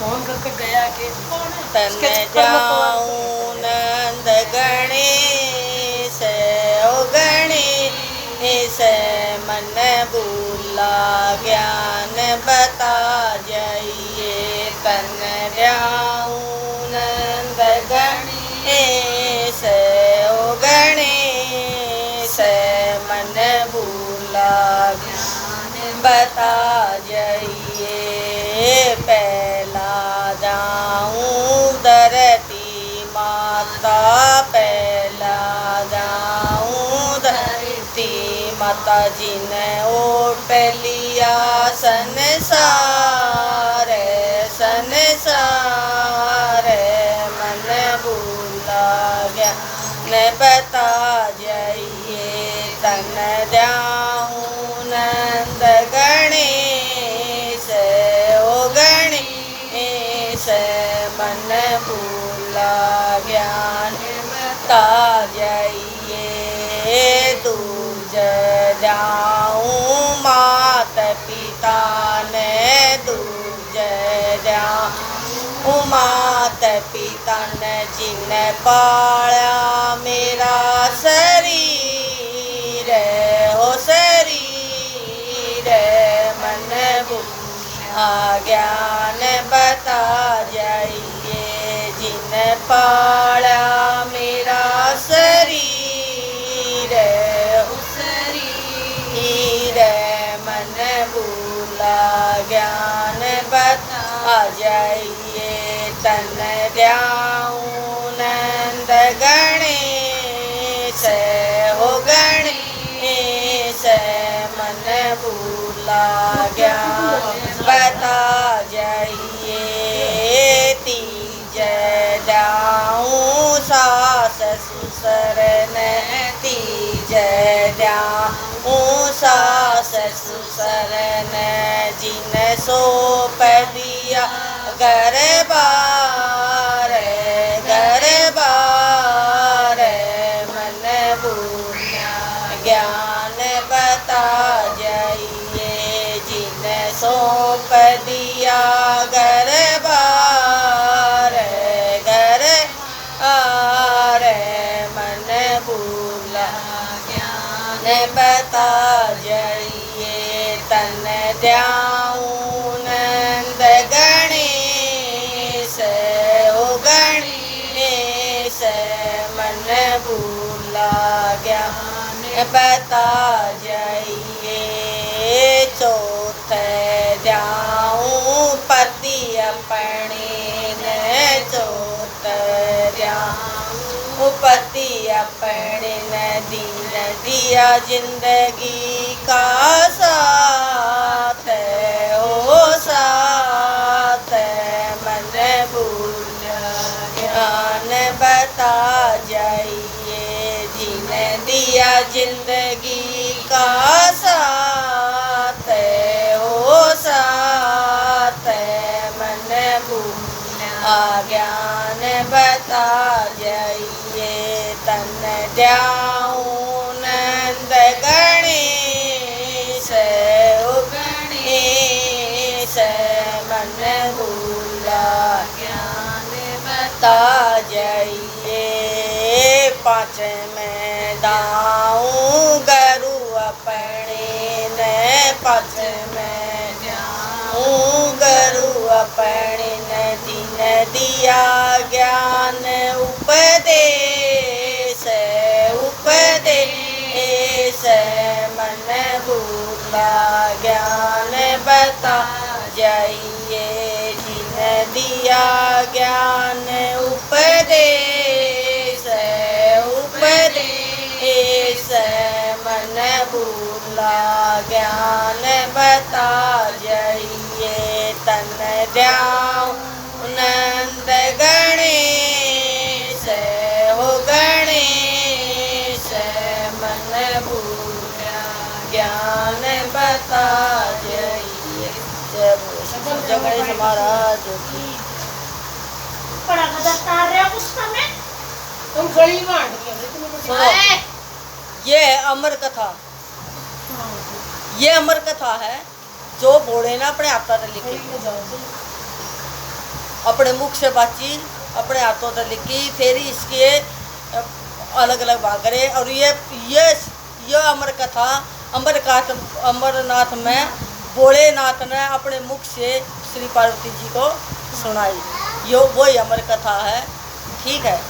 Phone करके गया कि तन जाऊं नंद गणेश ओ गणेश मन भूला ज्ञान बता जाइए। तन जाऊं नंद गणेश ओ गणेश मन भूला ज्ञान बता जाइए। पहला जाऊं धरती माता पहला जाऊं धरती माता जिने ओट लिया संसार संसार मन भूला ज्ञान बता जाइए। तन जाऊं नंद गणेश ओ गणेश मन भूला ज्ञान बता जाइए। दूज जाऊं मात पिता ने दूज जाऊं मात पिता ने जिन पाला मेरा शरीर हो शरीर मन भूला ज्ञान बता जाइए। जिन पाला मेरा शरीर हो शरीर मन भूला ज्ञान बता जाइए। तन जाऊं नंद गणेश हो गणेश मन भूला ज्ञान बता जाइए। तीज जाऊं सास ससुर ने तीज जाऊं सास ससुर ने जिन सौंप दिया घर बार मन भूला ज्ञान बता जाइए। जिन सौंप दिया घर बार मन भूला ज्ञान बता जाइए। तन जाऊं नंद गणेश ओ गणेश मन भूला ज्ञान बता जाइए। चौथ जाऊं पति अपने ने चौथ जाऊं पति अपने ने दीन दिया जिंदगी का साथ हो साथ मन भूला ज्ञान बता जाइए। जिने दिया जिंदगी का साथ हो साथ मन भूला ज्ञान बता जाइए। तन जाऊं नंद गणेश ओ गणेश मन भूला ज्ञान बता जाइए। पाँच में दाऊं गरु अपने ने पाँच में जाऊं गरु अपने ने दिन दिया ज्ञान उपदेश उपदेश मन भूला ज्ञान बता जाइए। जिन दिया ज्ञान उपदेश उपदेश मन भूला ज्ञान बता जाइए। तन जाऊं नंद गणेश हो गणेश मन भूला ज्ञान बता जाइए। जय गणेश महाराज की। बड़ा गदर तार रहा कुछ समय तुम गली में आंट के सुनो, ये है अमर कथा। ये अमर कथा है जो भोले ने अपने हाथों से लिखी, अपने मुख से बातची, अपने हाथों से लिखी, फिर इसके अलग अलग भाग करे। और ये अमर कथा अमरनाथ में भोलेनाथ ने अपने मुख से श्री पार्वती जी को सुनाई। यो वही अमर कथा है, ठीक है।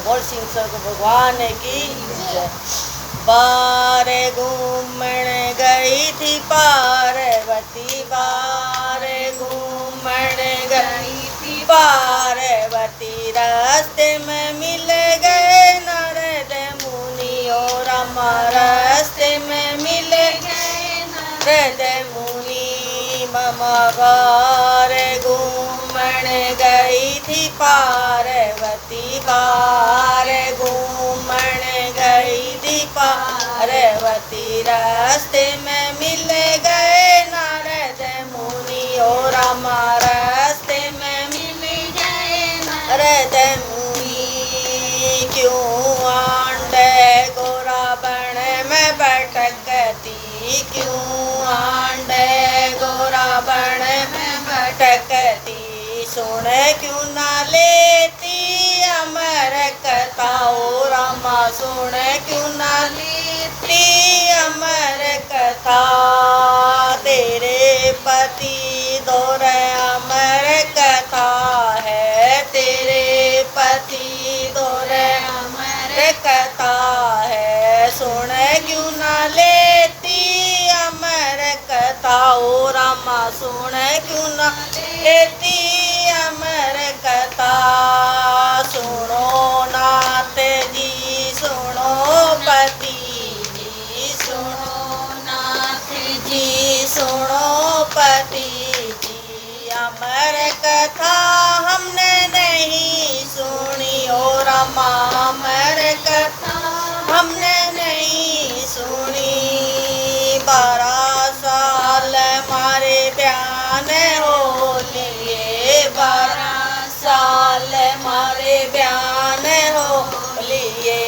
बोल सिंह सर को भगवान की जय। बार घूमण गई थी पार्वती, बार घूमण गई थी पार्वती, रास्ते में मिल गए नारद मुनि और रास्ते में मिल गए नारद मुनि। ममा बार घूमण गई थी पार्वती, बार घूमण गई थी पार्वती, रास्ते में मिल गए नारद मुनि और रास्ते में मिल गए नारद मुनि। क्यों आंडे गोरा बन में भटकती, क्यों आंडे गोरा बन में भटकती, सुन क्यों ना लेती अमर कथा ओ रामा, सुन क्यों ना लेती अमर कथा। तेरे पति दौर अमर कथा है, तेरे पति दौर अमर कथा है, सुन क्यों ना लेती अमर कथा ओ रामा, सुन क्यों ना लेती अमर कथा। सुनो नाथ जी सुनो पति जी, सुनो नाथ जी सुनो पति जी, अमर कथा हमने नहीं सुनी ओ रामा, अमर कथा हमने नहीं सुनी। 12 साल मारे बयान हो लिए, 12 साल मारे बयान हो लिए,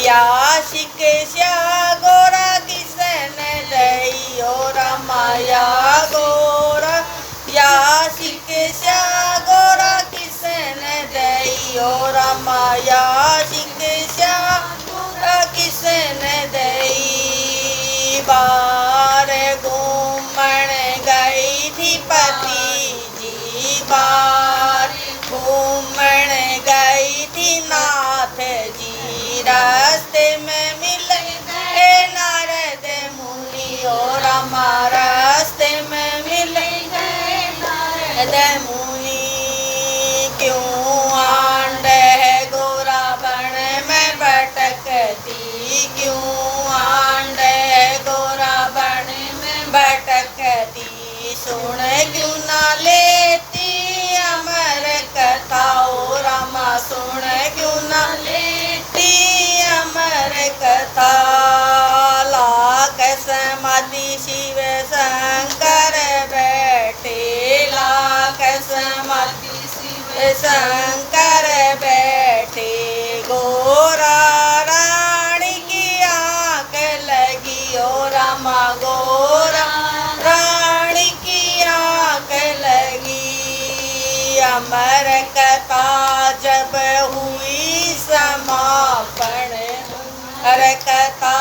या शिक्षा गोरा किसने दई ओ रामा, या गोरा या शिक्षा गोरा किसने दई ओ रामा, या शिक्षा गोरा किसने दई। बार घूमण गई थी पति जी, बार घूमण गई थी नाथ जी, रास्ते में मिल गए नारद मुनि और रामा, रास्ते में मिल गए नारद मुनि। क्यों आंडे गोरा बन में भटकती, क्यों आंडे गोरा बन में भटकती, सुन क्यों ना लेती अमर कथा ओ रामा, सुन क्यों ना लेती अमर कथा। लाख समाधि शिव शंकर बैठे, लाख समाधि शिव शंकर बैठे, गोरा रानी की आंख लगी ओ रामा, गोरा रानी की आंख लगी। अमर कथा जब हुई समापन, अमर कथा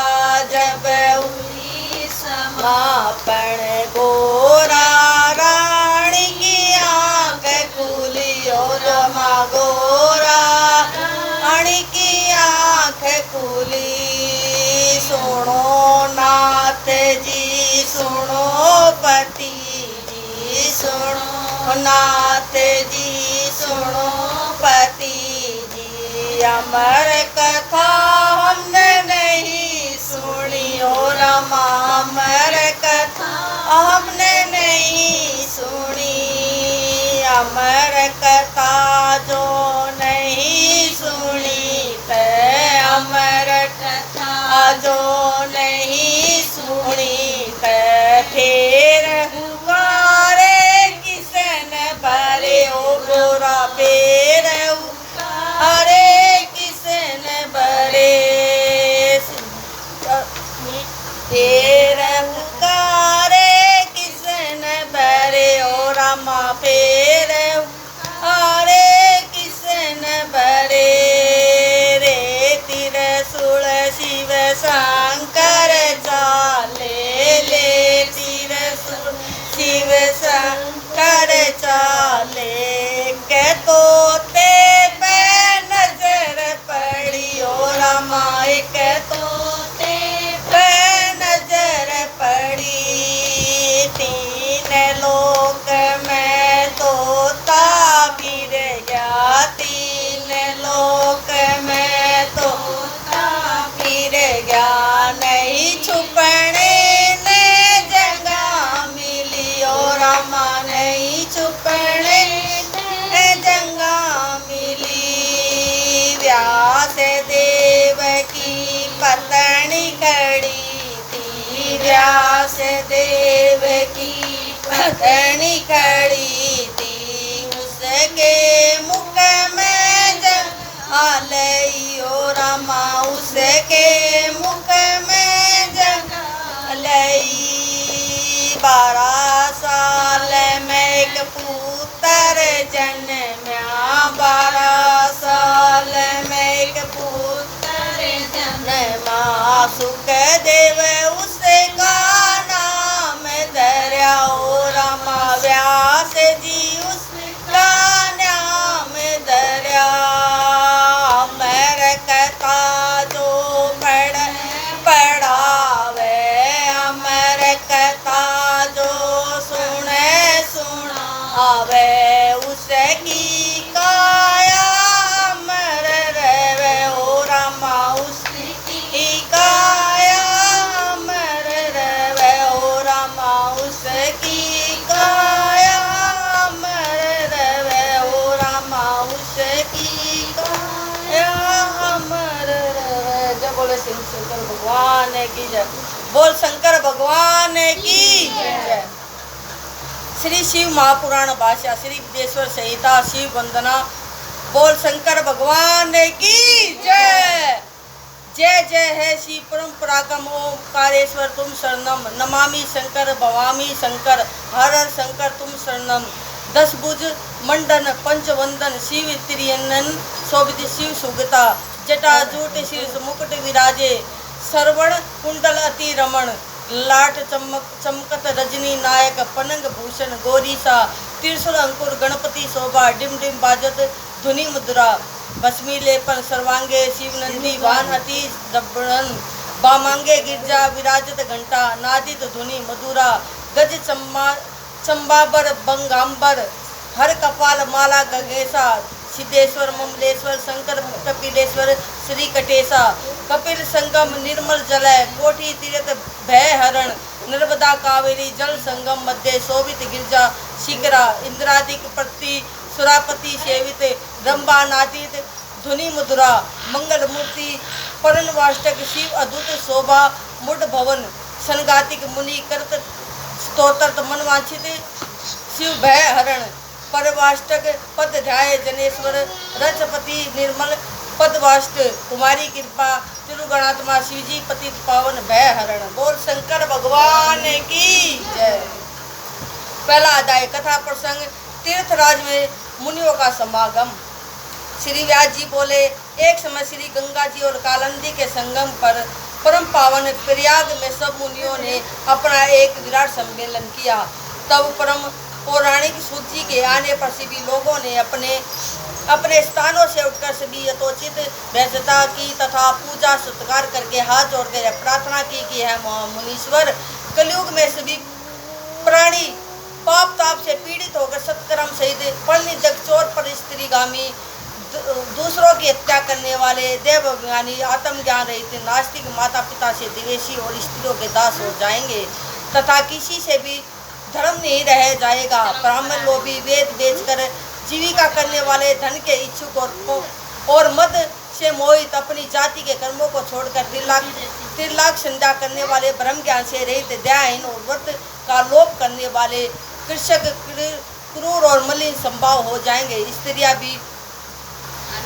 जब हुई समापन, गोरा रानी की आंख खुली ओ रामा, गोरा रानी की आंख खुली। सुनो नाथ जी सुनो पति जी, सुनो नाथ जी सुनो पति जी, अमर कथा हमने नहीं सुनी ओ रामा, अमर कथा हमने नहीं सुनी। अमर कथा जो नहीं सुनी ते, अमर कथा जो नहीं सुनी ते, फिर हुकारे किसने भरे ओ गोरा, फिर रामा फेर हरे किशन भरे रे त्रिशूल शिव शंकर चाले ले त्रिशूल शिव शंकर चाले के तोते पे नजर पड़ी ओ रामा के तोते पे नजर पड़ी तीन लोक में तोता फिर गया तीन लोक में तोता फिर गया नहीं छुपने ने जगह मिली और रामा नहीं छुपने जगह मिली व्यास देव की पत्नी खड़ी थी व्यास देव की पत्नी खड़ी थी उसके मुख में जगह लई ओ रामा उसके मुख में जगह लई 12 साल में एक पुत्र जन्म्या 12 साल में एक पुत्र जन्मा सुखदेव उसका नाम धर्या ओ रामा व्यास जी उसका नाम धर्या अमर कथा जो पढ़ावे अमर कथा जो सुनावे उसकी काया अमर रहे ओ रामा उसकी काया अमर रहे ओ रामा उसकी काया अमर रहे ओ रामा उसकी काया अमर रहे। जय बोले शंकर भगवान की जय बोल शंकर भगवान की जय। श्री शिव महापुराण भाषा श्री विदेश्वर संहिता शिव वंदना बोल शंकर भगवान की जय। जय जय है शिव परम पराक्रम ओंकारेश्वर तुम शरणम नमामि शंकर भवामी शंकर हर हर शंकर तुम शरणम 10 भुज मंडन पंचवंदन शिव त्रियनन शोभित शिव सुगता जटा जूट शीर्ष मुकुट विराजे श्रवण कुंडल अति रमण लाट चमकत रजनी नायक पनंग भूषण गौरीसा त्रिशूल अंकुर गणपति शोभा डिम डिम बाजत धुनि मुद्रा भस्मी लेपन सर्वांगे शिव नंदी वाहन अति दब्बन बामांगे गिरजा विराजत घंटा नादित धुनि मधुरा गज चंबाबर बंगांबर हर कपाल माला गगेशा सिद्धेश्वर ममलेश्वर शंकर कपिलेश्वर श्री कटेसा कपिल संगम निर्मल जलय कोटि तीर्थ भय हरण नर्मदा कावेरी जल संगम मध्य शोभित गिरजा शिखरा इंद्रादिक प्रति सुरापति सेवित रंबा नादित धुनि मुद्रा मंगल मूर्ति परनवाष्टक शिव अद्भुत शोभा मुड भवन सनगातिक मुनि करत स्तोत्र मनवांछित शिव भय हरण परवाष्टक पद ध्याय जनेश्वर रजपति निर्मल पदवाष्ट कुमारी कृपा तिरुगणात्मा शिवजी पतित पावन भय हरण बोल शंकर भगवान की जय। पहला अध्याय कथा प्रसंग तीर्थराज में मुनियों का समागम। श्री व्यास जी बोले एक समय श्री गंगा जी और कालिंदी के संगम पर परम पावन प्रयाग में सब मुनियों ने अपना एक विराट सम्मेलन किया। तब परम पौराणिक सूची के आने पर सभी लोगों ने अपने अपने स्थानों से उठकर सभी यथोचित व्यस्तता की तथा पूजा सत्कार करके हाथ जोड़कर प्रार्थना की कि है मुनीश्वर कलयुग में सभी प्राणी पाप ताप से पीड़ित होकर सत्कर्म सहित फलनिधक चोर पर स्त्रीगामी दूसरों की हत्या करने वाले देवज्ञानी आत्मज्ञान रहित नास्तिक माता पिता से द्वेषी और स्त्रियों के दास हो जाएंगे तथा किसी से भी धर्म नहीं रह जाएगा। ब्राह्मण लोभी वेद बेचकर जीविका करने वाले धन के इच्छुक और मद से मोहित अपनी जाति के कर्मों को छोड़कर त्रिलाख संध्या करने वाले ब्रह्म ज्ञान से रहित दयाहीन और व्रत का लोप करने वाले कृषक क्रूर और मलिन संभाव हो जाएंगे। स्त्रियां भी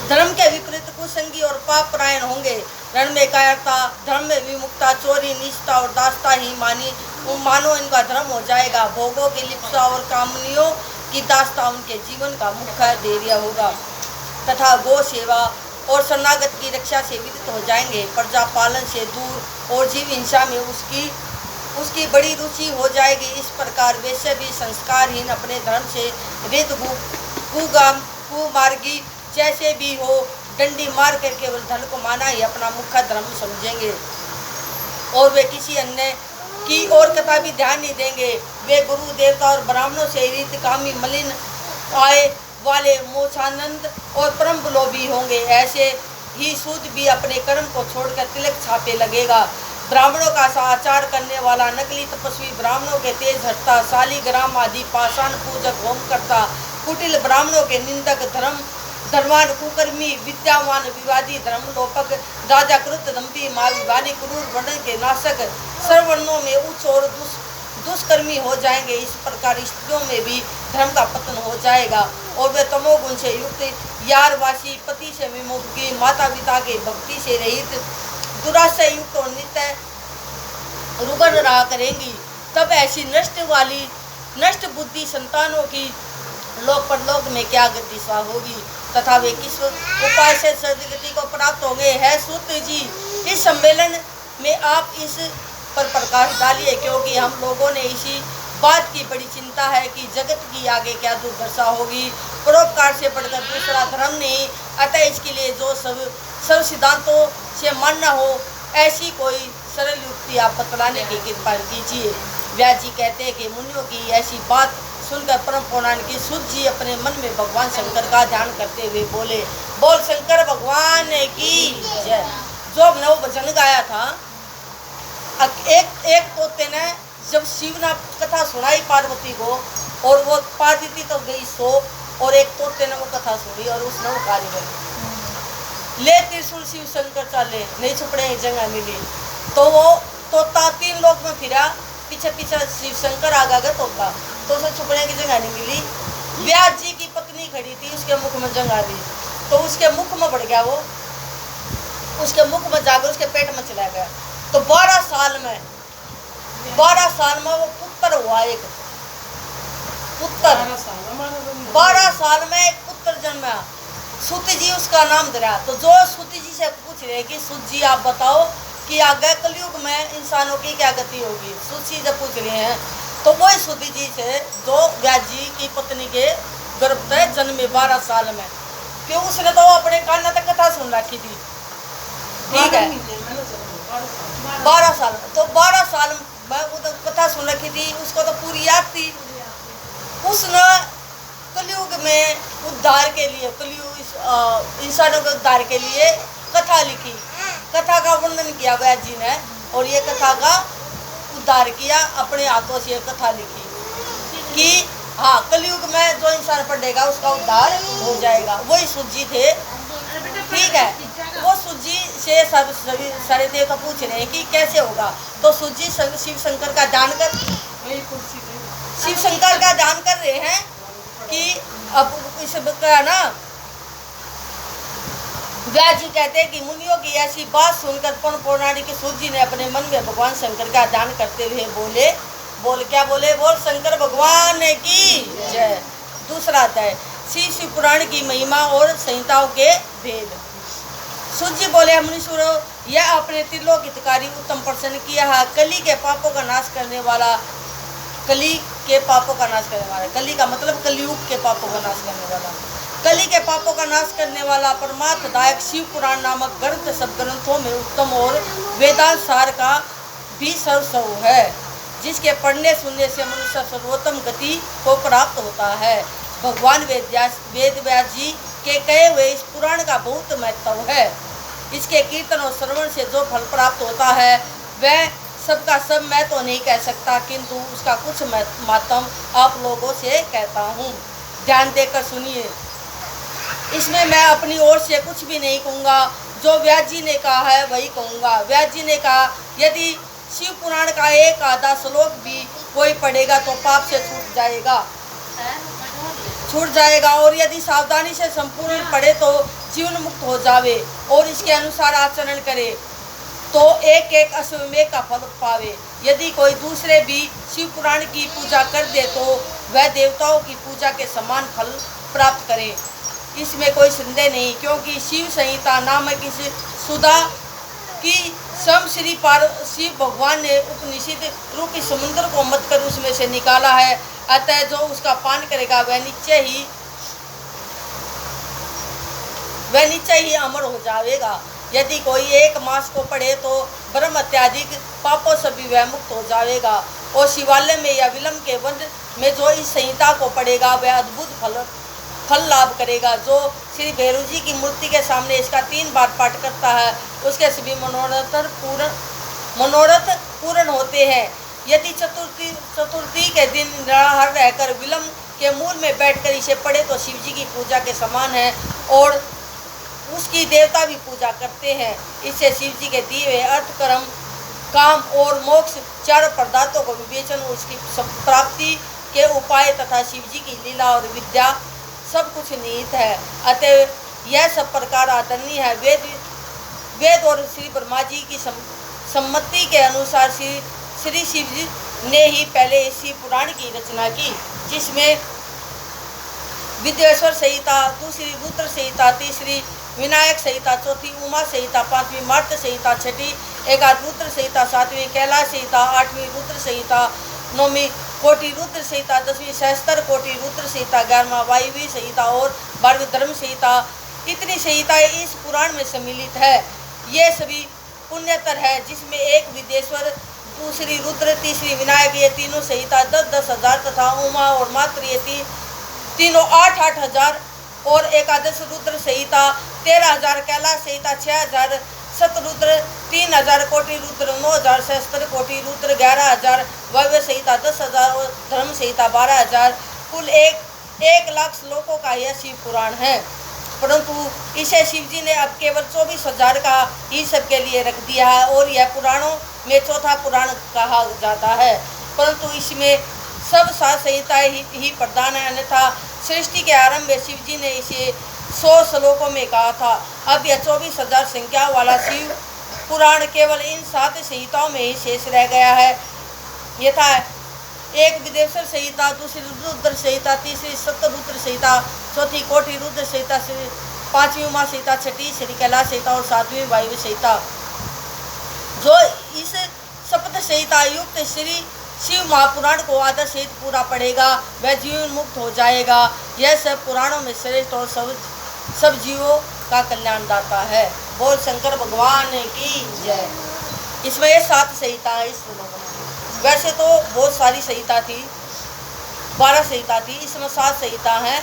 धर्म के विपरीत कुसंगी और पाप परायण होंगे। रण में कायरता धर्म में विमुक्ता चोरी निष्ठा और दास्ता ही मानो इनका धर्म हो जाएगा। भोगों की लिप्सा और कामनियों की दास्तां उनके जीवन का मुख्य ध्येय होगा तथा गौ सेवा और शरणागत की रक्षा से विदित हो जाएंगे। प्रजा पालन से दूर और जीव हिंसा में उसकी बड़ी रुचि हो जाएगी। इस प्रकार वैसे भी संस्कारहीन अपने धर्म से वेद कुगाम कुमार्गी जैसे भी हो डंडी मार कर केवल धन को माना ही अपना मुख्य धर्म समझेंगे और वे किसी अन्य की और कथा भी ध्यान नहीं देंगे। वे गुरु देवता और ब्राह्मणों से रीत कामी मलिन आए वाले मोक्षानंद और परम लोभी होंगे। ऐसे ही सूद भी अपने कर्म को छोड़कर तिलक छापे लगेगा। ब्राह्मणों का आचार करने वाला नकली तपस्वी ब्राह्मणों के तेज हटता शालीग्राम आदि पाषाण पूजक होम करता कुटिल ब्राह्मणों के निंदक धर्मान कुकर्मी विद्यावान विवादी धर्मलोपक राजा क्रुद्ध दंपी महाविवानी क्रूर वर्णन के नाशक सर्ववर्णों में उच्च और दुष्कर्मी हो जाएंगे। इस प्रकार स्त्रियों में भी धर्म का पतन हो जाएगा और वे तमोगुण से युक्त यारवासी पति से विमुखी माता पिता के भक्ति से रहित दुराशय युक्त और नित्य रुगण रहा करेंगी। तब ऐसी नष्ट बुद्धि संतानों की लोक परलोक में क्या गति स्वा होगी तथा वे किस उपाय से सदगति को प्राप्त होंगे। है सूत जी, इस सम्मेलन में आप इस पर प्रकाश डालिए क्योंकि हम लोगों ने इसी बात की बड़ी चिंता है कि जगत की आगे क्या दुर्दशा होगी। परोपकार से बढ़कर दूसरा धर्म नहीं, अतः इसके लिए जो सब सिद्धांतों से मानना हो ऐसी कोई सरल युक्ति आप बतलाने की कृपा कीजिए। व्यास जी कहते हैं कि मुनियों की ऐसी बात सुनकर परम पौराण की सूत जी अपने मन में भगवान शंकर का ध्यान करते हुए बोले, बोल शंकर भगवान की जय। जो हमने वो भजन गाया था, एक तोते ने जब शिव ने कथा सुनाई पार्वती को और वो पार्वती तो गई सो और एक तोते ने वो कथा सुनी और उसने वो कार्य करी। ले त्रिशूल शिव शंकर चाले नहीं छुपड़े जगह मिली तो वो तोता 3 लोक में फिरा, पीछे पीछे शिव शंकर आगा गया तोता तो उसे छुपने की जगह नहीं मिली। व्यास जी की पत्नी खड़ी थी, उसके मुख में जंग आ गई तो उसके मुख में बढ़ गया, वो उसके मुख में जाकर उसके पेट में चला गया। तो 12 साल में वो पुत्र हुआ, एक पुत्र 12 साल में एक पुत्र जन्मा। सूत जी उसका नाम धरा। तो जो सूत जी से पूछ रहे कि सूत जी आप बताओ कि आगे कलयुग में इंसानों की क्या गति होगी। सूत जी जब पूछ रहे हैं तो वही सूत जी से जो व्यास जी की पत्नी के गर्भ से जन्मे 12 साल में, क्यों उसने तो अपने कान तक कथा सुन रखी थी, ठीक है 12 साल। तो 12 साल में वो तो कथा सुन रखी थी, उसको तो पूरी याद थी। उसने कलयुग में उद्धार के लिए, कलयुग इंसानों के उद्धार के लिए कथा लिखी, कथा का वर्णन किया व्यास जी ने और ये कथा का उद्धार किया, अपने हाथों से कथा लिखी कि हाँ कलयुग में जो इंसान पढ़ेगा उसका उद्धार हो जाएगा। वही सूत जी थे, ठीक है। वो सूत जी से सारे देवता पूछ रहे हैं कि कैसे होगा। तो सूत जी शिव शंकर का ध्यान कर रहे हैं कि अब इस ना व्यास जी कहते हैं कि मुनियों की ऐसी बात सुनकर पौराणिक सूत जी ने अपने मन में भगवान शंकर का ध्यान करते हुए बोल शंकर भगवान की जय। दूसरा अध्याय शिव पुराण की महिमा और संहिताओं के भेद। सूत जी बोले, मुनीश्वरों, यह आपने त्रिलोक हितकारी उत्तम प्रश्न किया है। कली के पापों का नाश करने वाला, कली का मतलब कलयुग के पापों का नाश करने वाला, कली के पापों का नाश करने वाला परमार्थदायक शिव पुराण नामक ग्रंथ सब ग्रंथों में उत्तम और वेदांत सार का भी सर्वस्व है, जिसके पढ़ने सुनने से मनुष्य सर्वोत्तम गति को प्राप्त होता है। भगवान वेद व्यास जी के कहे हुए इस पुराण का बहुत महत्व है। इसके कीर्तन और श्रवण से जो फल प्राप्त होता है वह सबका सब मैं तो नहीं कह सकता, किंतु उसका कुछ महत्व आप लोगों से कहता हूँ। ध्यान देकर सुनिए। इसमें मैं अपनी ओर से कुछ भी नहीं कहूँगा, जो व्यास जी ने कहा है वही कहूँगा। व्यास जी ने कहा, यदि शिव पुराण का एक आधा श्लोक भी कोई पढ़ेगा तो पाप से छूट जाएगा और यदि सावधानी से संपूर्ण पढ़े तो जीवन मुक्त हो जावे और इसके अनुसार आचरण करे तो एक एक अश्वमेध का फल पावे। यदि कोई दूसरे भी शिव पुराण की पूजा कर दे तो वह देवताओं की पूजा के समान फल प्राप्त करे, इसमें कोई संदेह नहीं। क्योंकि शिव संहिता नामक इस सुधा कि स्वयं शिव भगवान ने उपनिषद रूपी समुद्र को मत कर उसमें से निकाला है। अतः जो उसका पान करेगा वह निश्चय ही अमर हो जाएगा। यदि कोई एक मास को पढ़े तो ब्रह्म इत्यादि पापों से भी वह मुक्त हो जाएगा। और शिवालय में या विलंब के वन में जो इस संहिता को पढ़ेगा वह अद्भुत फल लाभ करेगा। जो श्री भैरव जी की मूर्ति के सामने इसका 3 बार पाठ करता है उसके सभी मनोरथ पूर्ण होते हैं। यदि चतुर्थी के दिन निराहार रहकर विलंब के मूल में बैठकर इसे पढ़े तो शिव जी की पूजा के समान है और उसकी देवता भी पूजा करते हैं। इससे शिव जी के दिए हुए अर्थ, कर्म, काम और मोक्ष चारों पदार्थों को विवेचन, उसकी प्राप्ति के उपाय तथा शिव जी की लीला और विद्या सब कुछ निहित है। अतः यह सब प्रकार आदरणीय है। वेद और श्री ब्रह्मा जी की सम्मति के अनुसार श्री शिव जी ने ही पहले इसी पुराण की रचना की, जिसमें विद्येश्वर संहिता, दूसरी रुद्र संहिता, तीसरी विनायक संहिता, चौथी उमा संहिता, 5वीं मार्त संहिता, 6ठी एकाद रुद्र संहिता, 7वीं कैलाश संहिता, 8वीं रुद्र संहिता, 9वीं कोटि रुद्र संहिता, 10वीं सहस्त्र कोटि रुद्र संहिता, 11वां वायवी संहिता और 12वीं धर्म संहिता, इतनी संहिताएं इस पुराण में सम्मिलित है। ये सभी पुण्यतर है, जिसमें एक विद्येश्वर, दूसरी रुद्र, तीसरी विनायक, ये तीनों संहिता 10-10 हजार तथा उमा और मात्र ये तीनों 8-8 हजार और एकादश रुद्र संहिता 13,000, कैलाश संहिता 6,000, शतरुद्र 3,000, कोटि रुद्र 9,000, सहस्त्र कोटि रुद्र 11,000, वायव्य संहिता 10,000 और धर्म संहिता 12,000, कुल 1 लाख श्लोकों का यह शिव पुराण है। परंतु इसे शिव जी ने अब केवल 24,000 का ही सबके लिए रख दिया है और यह पुराणों में चौथा पुराण कहा जाता है। परंतु इसमें सब 7 संहिताएं ही प्रधान है, अन्यथा सृष्टि के आरंभ में शिव जी ने इसे 100 श्लोकों में कहा था। अब यह 24,000 संख्या वाला शिव पुराण केवल इन 7 संहिताओं में ही शेष रह गया है। यथा एक विदेश्वर संहिता, दूसरी रुद्र संहिता, तीसरी सप्तरुद्र संहिता, चौथी कोटि रुद्र संहिता, 5वीं उमा संहिता, 6ठी श्री कैलाश संहिता और 7वीं वायु संहिता। जो इस सप्त संहिता युक्त श्री शिव महापुराण को आदर सहित पूरा पढ़ेगा वह जीवन मुक्त हो जाएगा। यह सब पुराणों में श्रेष्ठ और सब जीवों का कल्याणदाता है। बोल शंकर भगवान की जय। इसमें ये 7 संहिता है। वैसे तो बहुत सारी संहिता थी, 12 संहिता थी, इसमें 7 संहिता हैं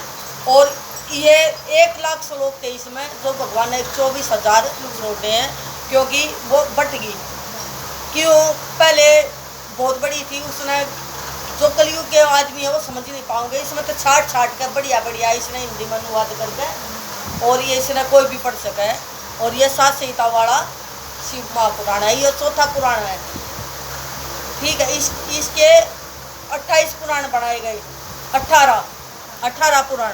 और ये 1 लाख श्लोक थे इसमें, जो भगवान ने 24,000 छोड़े हैं क्योंकि वो बट गई। क्यों? पहले बहुत बड़ी थी, उसने जो कलयुग के आदमी है वो समझ नहीं पाओगे। इसमें तो छाट कर बढ़िया इसने हिंदी में अनुवाद करके और ये इसने कोई भी पढ़ सके। और ये 7 संहिता वाला शिव महापुराण है, ये चौथा पुराण है। ठीक है, इसके 28 पुराण बनाए गए, 18 पुराण।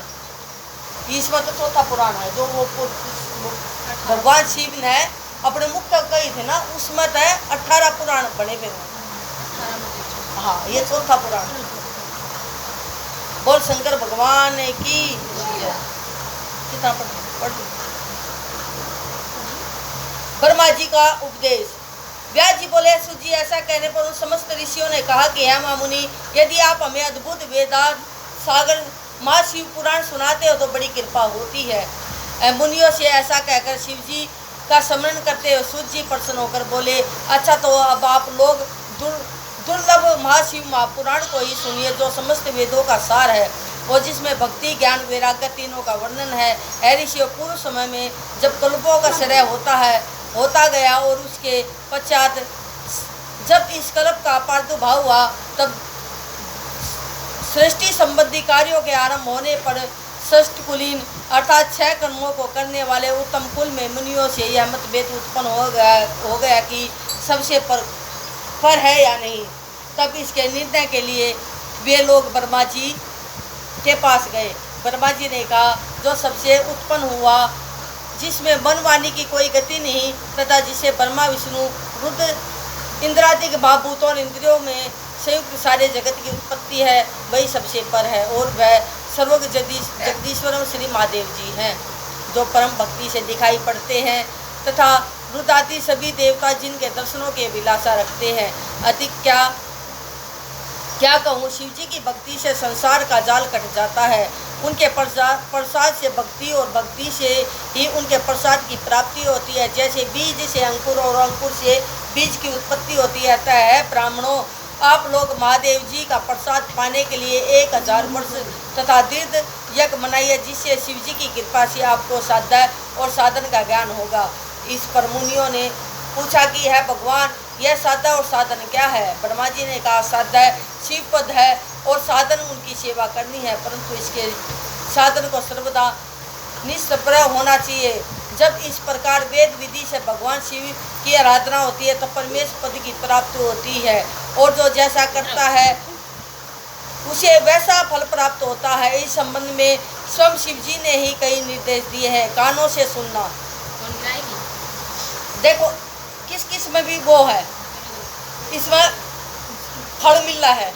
इसमें तो चौथा पुराण है जो वो भगवान शिव ने अपने मुख तक गई थे ना, उसमें तो 18 पुराण बने हुए। हाँ, ये चौथा पुराण। बोल शंकर भगवान की कितना पढ़। ब्रह्मा जी का उपदेश। व्यास जी बोले, सुत जी, ऐसा कहने पर उन समस्त ऋषियों ने कहा कि हे महामुनि, यदि आप हमें अद्भुत वेदांत सागर माँ शिव पुराण सुनाते हो तो बड़ी कृपा होती है। मुनियों से ऐसा कहकर शिव जी का स्मरण करते हुए सुत जी प्रसन्न होकर बोले, अच्छा तो अब आप लोग दुर्लभ महाशिव महापुराण को ही सुनिए, जो समस्त वेदों का सार है और जिसमें भक्ति, ज्ञान, वैराग्य तीनों का वर्णन है। हे ऋषियों, पूर्व समय में जब कल्पों का श्रय होता गया और उसके पश्चात जब इस कल्प का प्रादुर्भाव हुआ, तब सृष्टि संबंधी कार्यों के आरंभ होने पर षष्ठ कुलीन अर्थात 6 कर्मों को करने वाले उत्तम कुल में मुनियों से यह मतभेद उत्पन्न हो गया कि सबसे पर है या नहीं। तब इसके निर्णय के लिए वे लोग ब्रह्मा जी के पास गए। ब्रह्मा जी ने कहा, जो सबसे उत्पन्न हुआ, जिसमें मन वाणी की कोई गति नहीं तथा जिसे ब्रह्मा विष्णु रुद्र इंद्रादि के महाभूतों और इंद्रियों में संयुक्त सारे जगत की उत्पत्ति है, वही सबसे पर है और वह सर्वज्ञ जगदीश्वरम श्री महादेव जी हैं, जो परम भक्ति से दिखाई पड़ते हैं तथा रुद्रादि सभी देवता जिनके दर्शनों के अभिलाषा रखते हैं। अधिक क्या कहूँ, शिव जी की भक्ति से संसार का जाल कट जाता है। उनके प्रसाद से भक्ति और भक्ति से ही उनके प्रसाद की प्राप्ति होती है। जैसे बीज से अंकुर और अंकुर से बीज की उत्पत्ति होती है। अतः है ब्राह्मणों, आप लोग महादेव जी का प्रसाद पाने के लिए 1000 वर्ष तथा दीर्घ यज्ञ मनाइए, जिससे शिव जी की कृपा से आपको साध्य और साधन का ज्ञान होगा। इस पर मुनियों ने पूछा कि है भगवान, यह साध्य और साधन क्या है? ब्रह्मा जी ने कहा, साध्य शिवपद है और साधन उनकी सेवा करनी है, परंतु इसके साधन को सर्वदा निष्प्रह होना चाहिए। जब इस प्रकार वेद विधि से भगवान शिव की आराधना होती है, तो परमेश्वर पद की प्राप्ति होती है और जो जैसा करता है उसे वैसा फल प्राप्त होता है। इस संबंध में स्वयं शिव जी ने ही कई निर्देश दिए हैं, कानों से सुनना। देखो किस किस में भी वो है, इसमें फल मिल रहा है।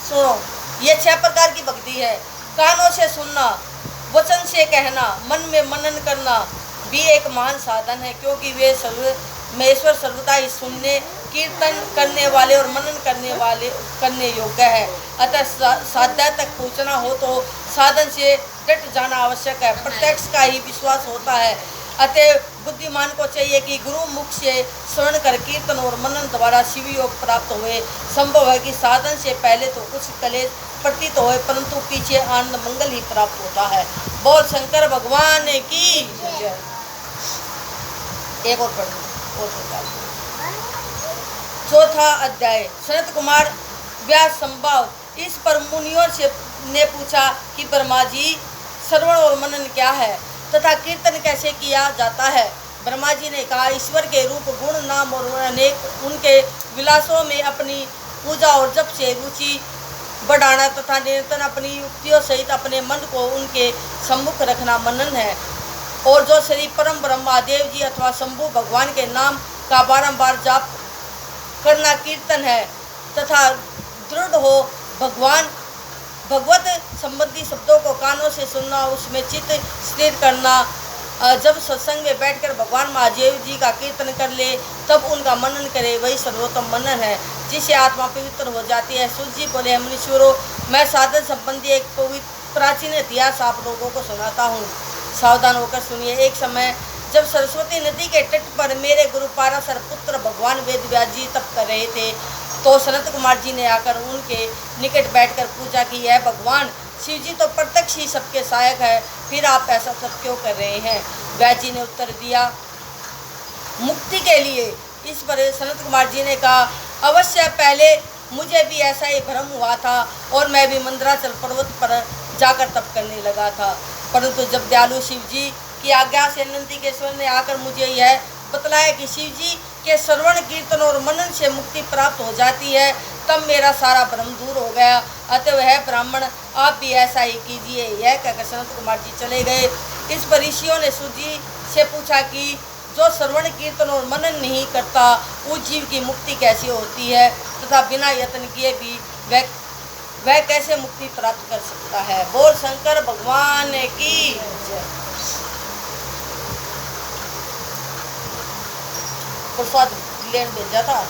सुनो, ये 6 प्रकार की भक्ति है। कानों से सुनना, वचन से कहना, मन में मनन करना भी एक महान साधन है, क्योंकि वे महेश्वर सर्वदा ही सुनने, कीर्तन करने वाले और मनन करने योग्य है। अतः साध्य तक पहुँचना हो तो साधन से डट जाना आवश्यक है। प्रत्यक्ष का ही विश्वास होता है। अतः बुद्धिमान को चाहिए कि गुरु मुख से श्रवण कर कीर्तन और मनन द्वारा शिव योग प्राप्त हुए। संभव है कि साधन से पहले तो कुछ कलेश प्रतीत होए, परंतु पीछे आनंद मंगल ही प्राप्त होता है। बोल शंकर भगवान की। एक और पढ़ चौथा अध्याय। सनत कुमार व्यास संभव। इस पर मुनियों से ने पूछा कि ब्रह्मा जी, श्रवण और मनन क्या है तथा कीर्तन कैसे किया जाता है? ब्रह्मा जी ने कहा, ईश्वर के रूप, गुण, नाम और अनेक उनके विलासों में अपनी पूजा और जप से रुचि बढ़ाना तथा निरंतर अपनी युक्तियों सहित अपने मन को उनके सम्मुख रखना मनन है। और जो श्री परम ब्रह्मादेव जी अथवा शंभु भगवान के नाम का बारंबार जाप करना कीर्तन है तथा दृढ़ हो भगवत संबंधी शब्दों को कानों से सुनना, उसमें चित्त स्थिर करना। जब सत्संग में बैठकर भगवान महादेव जी का कीर्तन कर ले तब उनका मनन करे, वही सर्वोत्तम मनन है, जिससे आत्मा पवित्र हो जाती है। सूर्य जी बोले, मुनीश्वरों, मैं साधन संबंधी एक पवित्र प्राचीन इतिहास आप लोगों को सुनाता हूँ, सावधान होकर सुनिए। एक समय जब सरस्वती नदी के तट पर मेरे गुरु पाराशर पुत्र भगवान वेदव्यास जी तप कर रहे थे, तो सनत कुमार जी ने आकर उनके निकट बैठकर पूछा कि यह भगवान शिव जी तो प्रत्यक्ष ही सबके सहायक है, फिर आप ऐसा सब क्यों कर रहे हैं? व्यास जी ने उत्तर दिया, मुक्ति के लिए। इस पर सनत कुमार जी ने कहा, अवश्य पहले मुझे भी ऐसा ही भ्रम हुआ था और मैं भी मंदराचल पर्वत पर जाकर तप करने लगा था, परंतु जब दयालु शिव जी की आज्ञा से नंदीकेश्वर ने आकर मुझे यह बतलाया कि शिव जी के श्रवण कीर्तन और मनन से मुक्ति प्राप्त हो जाती है, तब मेरा सारा भ्रम दूर हो गया। अतः वह ब्राह्मण आप भी ऐसा ही कीजिए। यह कहकर सनत कुमार जी चले गए। इस पर ऋषियों ने सूर्य जी से पूछा कि जो श्रवण कीर्तन और मनन नहीं करता, उस जीव की मुक्ति कैसे होती है तथा बिना यत्न किए भी वह कैसे मुक्ति प्राप्त कर सकता है? बोल शंकर भगवान की जय। प्रसाद लेन भेजा था,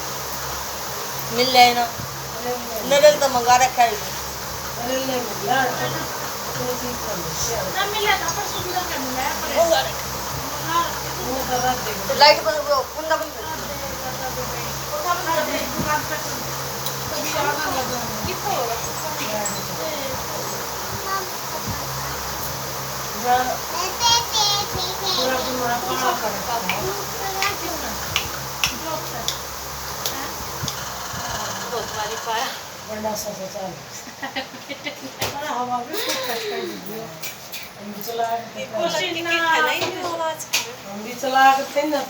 मिल जाए ना? नरेल तो मंगा रखा है। लाइट बंद करो, कुंडा बंद करो। बड़ा सा चाल हवा भी खूब कष्ट कर दीजिए। हम भी चला के थे ना